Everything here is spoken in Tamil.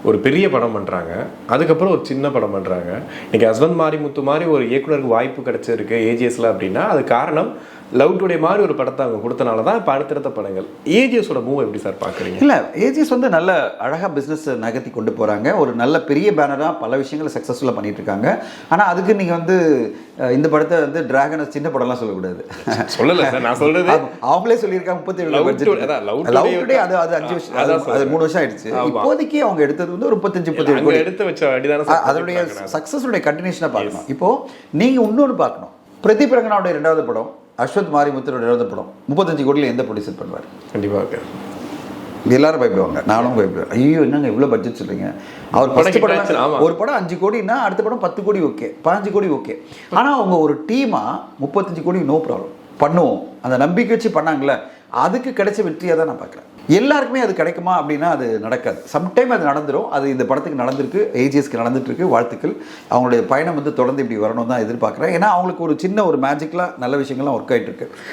ஒரு பெரிய படம் பண்ணுறாங்க, அதுக்கப்புறம் ஒரு சின்ன படம் பண்ணுறாங்க. இன்றைக்கி ஹஸ்பண்ட் மாரிமுத்து மாதிரி ஒரு இயக்குனருக்கு வாய்ப்பு கிடைச்சிருக்கு ஏஜிஎஸ்ல அப்படின்னா அது காரணம் லவ் டுடே மாதிரி ஒரு படத்தை அவங்க கொடுத்தனால தான் இப்போ அடுத்தடுத்த படங்கள். ஏஜிஎஸோட மூவ் எப்படி சார் பார்க்குறீங்க? இல்லை, ஏஜிஎஸ் வந்து நல்ல அழகாக பிஸ்னஸ் நகர்த்தி கொண்டு போகிறாங்க. ஒரு நல்ல பெரிய பேனராக பல விஷயங்களை சக்ஸஸ்ஃபுல்லாக பண்ணிட்டு இருக்காங்க. ஆனால் அதுக்கு நீங்கள் வந்து இந்த படத்தை வந்து டிராகன் சின்ன படம்லாம் சொல்லக்கூடாது. சொல்லலை சார், நான் சொல்கிறது அவங்களே சொல்லியிருக்காங்க 37 லவ் டுடே. அது 5 வருஷம், அது 3 வருஷம் ஆயிடுச்சு. இப்போதைக்கு அவங்க எடுத்தது வந்து ஒரு 35-37 கோடி எடுத்து வச்ச அடிதான அதனுடைய சக்ஸஸுடைய கண்டினியூஷனாக பார்க்கணும். இப்போது நீங்கள் இன்னொன்று பார்க்கணும், பிரதீப் ரங்கனாவுடைய 2வது படம், அஸ்வத் மாரிமுத்தோட 2வது படம் 35 கோடியில் எந்த ப்ரொடியூசர் பண்ணுவார்? கண்டிப்பாக எல்லாரும் பயப்படுவாங்க, நானும் பயப்படுவேன். ஐயோ என்னங்க இவ்வளோ பட்ஜெட் சொல்றீங்க? அவர் ஃபர்ஸ்ட் படம் ஒரு படம் 5 கோடினா அடுத்த படம் 10 கோடி ஓகே, 15 கோடி ஓகே. ஆனால் அவங்க ஒரு டீமாக 35 கோடி நோ ப்ராப்ளம் பண்ணுவோம், அந்த நம்பிக்கை வச்சு பண்ணாங்களே, அதுக்கு கிடைச்ச வெற்றியாக தான் நான் பார்க்குறேன். எல்லாருக்குமே அது கிடைக்குமா அப்படின்னா அது நடக்காது. சம்டைம் அது நடந்துடும். அது இந்த படத்துக்கு நடந்திருக்கு, ஏஜிஎஸ்க்கு நடந்துட்டு இருக்கு. வாழ்த்துக்கள். அவங்களுடைய பயணம் வந்து தொடர்ந்து இப்படி வரணும் தான் எதிர்பார்க்குறேன். ஏன்னா அவங்களுக்கு ஒரு சின்ன ஒரு மேஜிக்கலாக நல்ல விஷயங்கள்லாம் ஒர்க் ஆகிட்டு இருக்கு.